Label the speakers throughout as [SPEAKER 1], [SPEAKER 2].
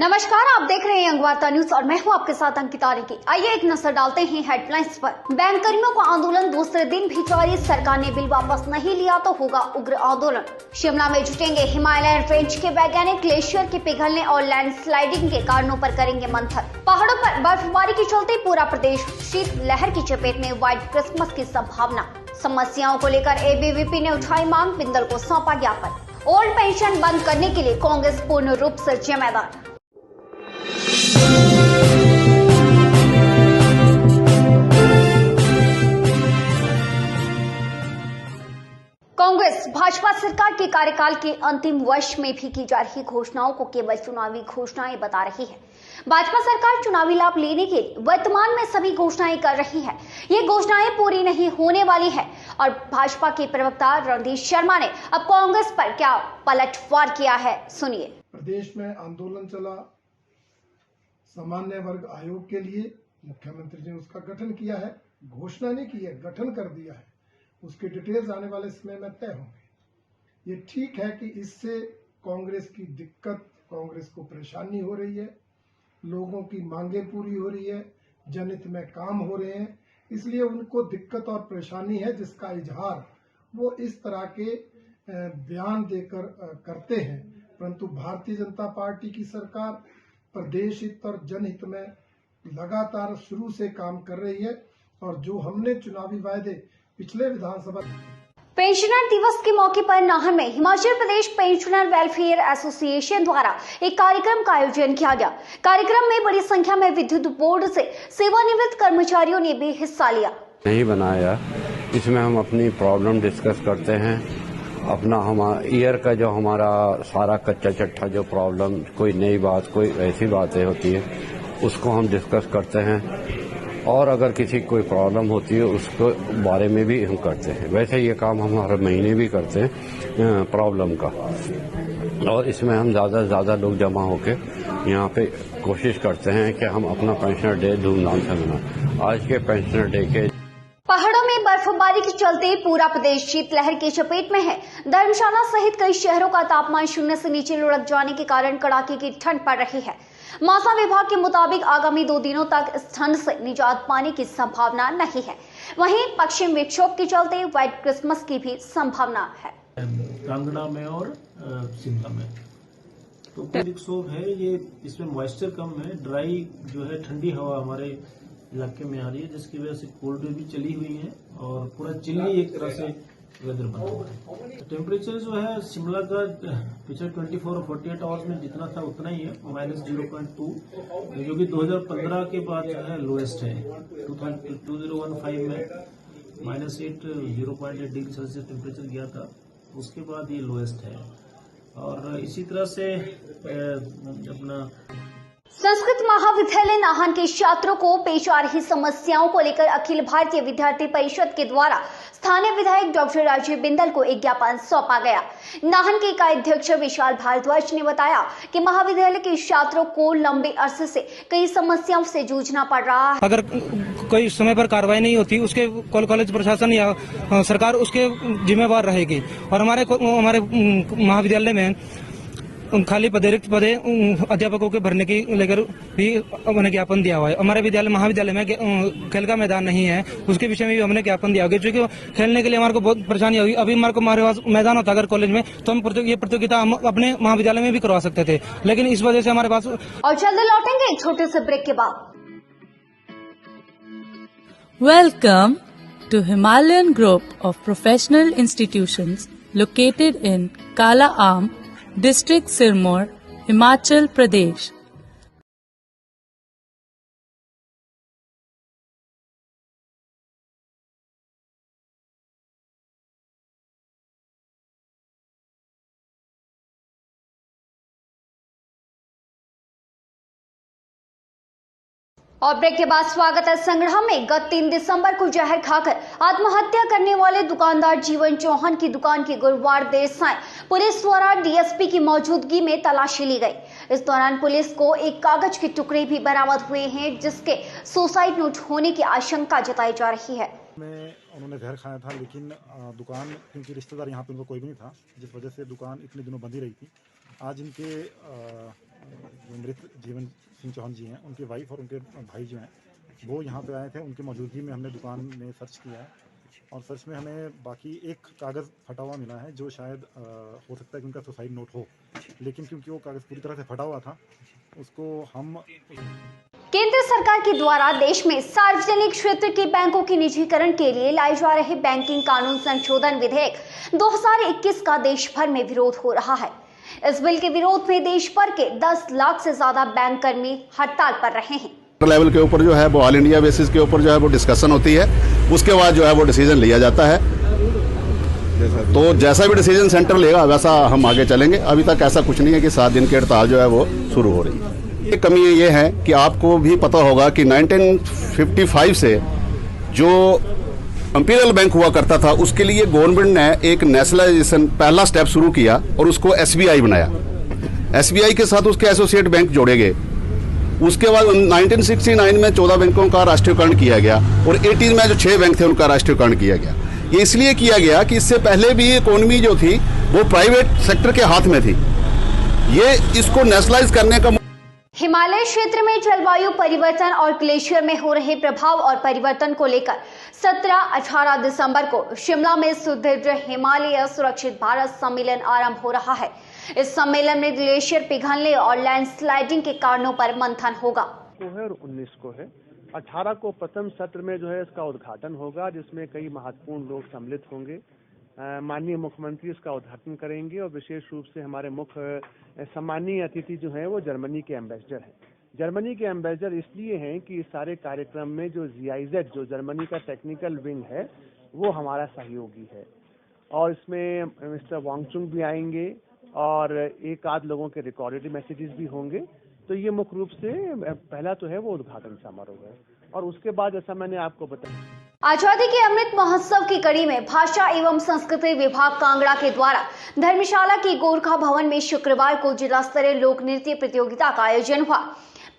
[SPEAKER 1] नमस्कार, आप देख रहे हैं अंगवार्ता न्यूज और मैं हूं आपके साथ अंकिता रेड्डी। आइए एक नजर डालते हैं हेडलाइंस पर। बैंक कर्मियों का आंदोलन दूसरे दिन भी जारी। सरकार ने बिल वापस नहीं लिया तो होगा उग्र आंदोलन। शिमला में जुटेंगे हिमालयन रेंज के वैज्ञानिक। ग्लेशियर के पिघलने और लैंडस्लाइडिंग के कारणों पर करेंगे मंथन। पहाड़ों पर बर्फबारी के चलते पूरा प्रदेश शीत लहर की चपेट में। व्हाइट क्रिसमस की संभावना। समस्याओं को लेकर एबीवीपी ने उठाई मांग। बिंदल को सौंपा ज्ञापन। ओल्ड पेंशन बंद करने के लिए कांग्रेस पूर्ण रूप से जिम्मेदार। कांग्रेस भाजपा सरकार के कार्यकाल के अंतिम वर्ष में भी की जा रही घोषणाओं को केवल चुनावी घोषणाएं बता रही है। भाजपा सरकार चुनावी लाभ लेने के लिए वर्तमान में सभी घोषणाएं कर रही है। ये घोषणाएं पूरी नहीं होने वाली है और भाजपा के प्रवक्ता रणदीप शर्मा ने अब कांग्रेस पर क्या पलटवार किया है, सुनिए।
[SPEAKER 2] प्रदेश में आंदोलन चला सामान्य वर्ग आयोग के लिए। मुख्यमंत्री ने उसका गठन किया है, घोषणा नहीं की है, गठन कर दिया है। उसके डिटेल्स आने वाले समय में तय होंगे। ये ठीक है कि इससे कांग्रेस की दिक्कत, कांग्रेस को परेशानी हो रही है, लोगों की मांगे पूरी हो रही है, जनहित में काम हो रहे हैं, इसलिए उनको दिक्कत और परेशानी है, जिसका इजहार वो इस तरह के बयान देकर करते हैं। परंतु भारतीय जनता पार्टी की सरकार प्रदेश हित और जनहित में लगातार शुरू से काम कर रही है और जो हमने चुनावी वायदे पिछले विधानसभा।
[SPEAKER 1] पेंशनर दिवस के मौके पर नाहन में Himachal Pradesh pensioner welfare association द्वारा एक कार्यक्रम का आयोजन किया गया। कार्यक्रम में बड़ी संख्या में विद्युत बोर्ड से सेवानिवृत्त कर्मचारियों ने भी हिस्सा लिया।
[SPEAKER 3] नहीं बनाया, इसमें हम अपनी प्रॉब्लम डिस्कस करते हैं। अपना ईयर का जो हमारा सारा कच्चा चट्टा जो प्रॉब्लम, कोई नई बात, कोई ऐसी बातें होती है, उसको हम डिस्कस करते हैं और अगर किसी कोई प्रॉब्लम होती है उसके बारे में भी हम करते हैं। वैसे ये काम हम हर महीने भी करते हैं प्रॉब्लम का, और इसमें हम ज़्यादा से ज़्यादा लोग जमा होकर यहाँ पे कोशिश करते हैं कि हम अपना पेंशनर डे धूमधाम से मनाएं। आज के पेंशनर डे के
[SPEAKER 1] पहाड़ों में बर्फबारी के चलते पूरा प्रदेश शीतलहर की चपेट में है। धर्मशाला सहित कई शहरों का तापमान शून्य से नीचे लुढ़क जाने के कारण कड़ाके की ठंड पड़ रही है। मौसम विभाग के मुताबिक आगामी 2 दिनों तक इस ठंड से निजात पाने की संभावना नहीं है। वहीं पश्चिम विक्षोभ के चलते व्हाइट क्रिसमस की भी संभावना है।
[SPEAKER 4] कांगड़ा में और शिमला में तो कोई विक्षोभ है, ये इसमें मॉइस्चर कम है, ड्राई जो है ठंडी हवा हमारे इलाके में आ रही है, जिसकी वजह से कोल्ड वेव भी चली हुई है और पूरा चिल्ली एक तरह से वेदर बना हुआ है। टेम्परेचर जो है शिमला का पिछले 24 और 48 आवर्स में जितना था उतना ही है, -0.2, जो कि 2015 के बाद जो है लोएस्ट है। 2015 में -8 0.8 डिग्री सेल्सियस टेम्परेचर गया था, उसके बाद ये लोएस्ट है। और इसी तरह से अपना
[SPEAKER 1] संस्कृत महाविद्यालय नाहन के छात्रों को पेश आ रही समस्याओं को लेकर अखिल भारतीय विद्यार्थी परिषद के द्वारा स्थानीय विधायक डॉक्टर राजीव बिंदल को एक ज्ञापन सौंपा गया। नाहन के इकाई अध्यक्ष विशाल भारद्वाज ने बताया कि महाविद्यालय के छात्रों को लंबे अरसे से कई समस्याओं से जूझना पड़ रहा है।
[SPEAKER 5] अगर कोई समय पर कार्रवाई नहीं होती, उसके कॉलेज प्रशासन या सरकार उसके जिम्मेवार रहेगी। और हमारे महाविद्यालय में खाली अतिरिक्त पदे अध्यापकों के भरने की लेकर भी हमने ज्ञापन दिया हुआ है। हमारे महाविद्यालय में खेल का मैदान नहीं है, उसके विषय में भी हमने ज्ञापन दिया होगा, क्योंकि खेलने के लिए हमारे को बहुत परेशानी होगी। अभी हमारे पास मैदान होता अगर कॉलेज में, तो हम ये प्रतियोगिता हम अपने महाविद्यालय में भी करवा सकते थे, लेकिन इस वजह से हमारे पास।
[SPEAKER 1] और जल्द लौटेंगे एक छोटे से ब्रेक के बाद।
[SPEAKER 6] Welcome to Himalayan group of professional institutions located in Kala Amb, district Sirmaur, Himachal Pradesh.
[SPEAKER 1] और ब्रेक के बाद स्वागत है संग्रह में। गत 3 दिसंबर को जहर खाकर आत्महत्या करने वाले दुकानदार जीवन चौहान की दुकान की गुरुवार देर सायं पुलिस द्वारा डीएसपी की मौजूदगी में तलाशी ली गई। इस दौरान पुलिस को एक कागज के टुकड़े भी बरामद हुए हैं, जिसके सुसाइड नोट होने की आशंका जताई जा रही है।
[SPEAKER 7] उन्होंने जहर खाया था, लेकिन दुकान, क्योंकि रिश्तेदार यहाँ पे उनका कोई भी नहीं था, जिस वजह से दुकान इतने दिनों बंद ही रही थी। आज इनके जो मृत जीवन सिंह चौहान जी हैं, उनकी वाइफ और उनके भाई जो हैं वो यहाँ पे आए थे। उनकी मौजूदगी में हमने दुकान में सर्च किया है और सर्च में हमें बाकी एक कागज़ फटा हुआ मिला है जो शायद हो सकता है कि उनका सुसाइड नोट हो, लेकिन क्योंकि वो कागज़ पूरी तरह से फटा हुआ था उसको हम
[SPEAKER 1] केंद्र सरकार के द्वारा देश में सार्वजनिक क्षेत्र के बैंकों के निजीकरण के लिए लाए जा रहे बैंकिंग कानून संशोधन विधेयक 2021 का देश भर में विरोध हो रहा है। इस बिल के विरोध में देश भर के 10 लाख से ज्यादा बैंक कर्मी हड़ताल पर रहे हैं।
[SPEAKER 8] लेवल के ऊपर जो है वो ऑल इंडिया बेसिस के ऊपर जो है वो डिस्कशन होती है, उसके बाद जो है वो डिसीजन लिया जाता है। तो जैसा भी डिसीजन सेंटर लेगा वैसा हम आगे चलेंगे। अभी तक ऐसा कुछ नहीं है कि 7 दिन की हड़ताल जो है वो शुरू हो रही है। एक कमी ये है कि आपको भी पता होगा कि 1955 से जो इंपीरियल बैंक हुआ करता था उसके लिए गवर्नमेंट ने एक नेशनलाइजेशन पहला स्टेप शुरू किया और उसको SBI बनाया। SBI के साथ उसके एसोसिएट बैंक जोड़े गए। उसके बाद 1969 में 14 बैंकों का राष्ट्रीयकरण किया गया और 80 में जो 6 बैंक थे उनका राष्ट्रीयकरण किया गया। ये इसलिए किया गया कि इससे पहले भी इकोनॉमी जो थी वो प्राइवेट सेक्टर के हाथ में थी। ये इसको नेशनलाइज करने का
[SPEAKER 1] हिमालय क्षेत्र में जलवायु परिवर्तन और ग्लेशियर में हो रहे प्रभाव और परिवर्तन को लेकर 17-18 दिसंबर को शिमला में सुदृढ़ हिमालय सुरक्षित भारत सम्मेलन आरंभ हो रहा है। इस सम्मेलन में ग्लेशियर पिघलने और लैंडस्लाइडिंग के कारणों पर मंथन होगा।
[SPEAKER 9] को है और 19 को है। 18 को प्रथम सत्र में जो है इसका उद्घाटन होगा, जिसमें कई महत्वपूर्ण लोग सम्मिलित होंगे। माननीय मुख्यमंत्री इसका उद्घाटन करेंगे और विशेष रूप से हमारे मुख्य सम्मानीय अतिथि जो है वो जर्मनी के एम्बेसडर हैं। जर्मनी के एम्बेसडर इसलिए हैं कि इस सारे कार्यक्रम में जो GIZ जो जर्मनी का टेक्निकल विंग है वो हमारा सहयोगी है और इसमें मिस्टर वांगचुंग भी आएंगे और एक आध लोगों के रिकॉर्डेड मैसेजेस भी होंगे। तो ये मुख्य रूप से पहला तो है वो उद्घाटन समारोह है और उसके बाद जैसा मैंने आपको बताया,
[SPEAKER 1] आजादी के अमृत महोत्सव की कड़ी में भाषा एवं संस्कृति विभाग कांगड़ा के द्वारा धर्मशाला के गोरखा भवन में शुक्रवार को जिला स्तरीय लोक नृत्य प्रतियोगिता का आयोजन हुआ।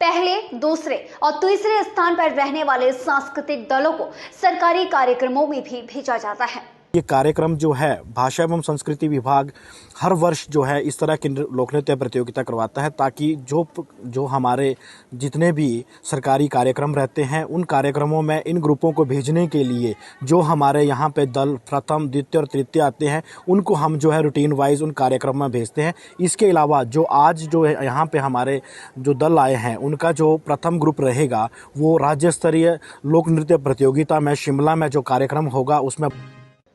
[SPEAKER 1] पहले, दूसरे और तीसरे स्थान पर रहने वाले सांस्कृतिक दलों को सरकारी कार्यक्रमों में भी भेजा जाता है।
[SPEAKER 10] ये कार्यक्रम जो है भाषा एवं संस्कृति विभाग हर वर्ष जो है इस तरह की लोक नृत्य प्रतियोगिता करवाता है ताकि जो हमारे जितने भी सरकारी कार्यक्रम रहते हैं उन कार्यक्रमों में इन ग्रुपों को भेजने के लिए जो हमारे यहाँ पे दल प्रथम, द्वितीय और तृतीय आते हैं उनको हम जो है रूटीन वाइज उन कार्यक्रम में भेजते हैं। इसके अलावा जो आज जो है यहाँ पे हमारे जो दल आए हैं उनका जो प्रथम ग्रुप रहेगा वो राज्य स्तरीय लोक नृत्य प्रतियोगिता में शिमला में जो कार्यक्रम होगा उसमें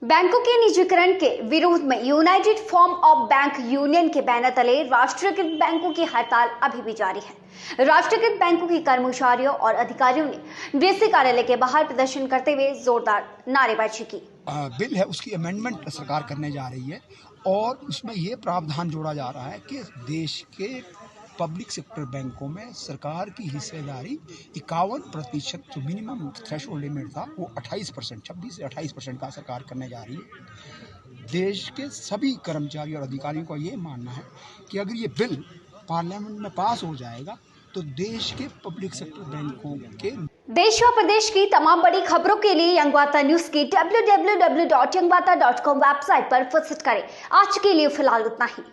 [SPEAKER 1] बैंकों के निजीकरण के विरोध में United form of bank union के बैनर तले राष्ट्रीयकृत बैंकों की हड़ताल अभी भी जारी है। राष्ट्रीयकृत बैंकों के कर्मचारियों और अधिकारियों ने डीसी कार्यालय के बाहर प्रदर्शन करते हुए जोरदार नारेबाजी की।
[SPEAKER 11] बिल है उसकी अमेंडमेंट सरकार करने जा रही है और उसमें ये प्रावधान जोड़ा जा रहा है कि देश के पब्लिक सेक्टर बैंकों में सरकार की हिस्सेदारी 51% जो मिनिमम थ्रेशोल्ड लिमिट था वो 28%, 26 से 28% का सरकार करने जा रही है। देश के सभी कर्मचारी और अधिकारियों का ये मानना है कि अगर ये बिल पार्लियामेंट में पास हो जाएगा तो देश के पब्लिक सेक्टर बैंकों के
[SPEAKER 1] देश व प्रदेश की तमाम बड़ी खबरों के लिए यंगवार्ता न्यूज की www.yangwata.com वेबसाइट पर विजिट करें। आज के लिए फिलहाल उतना ही।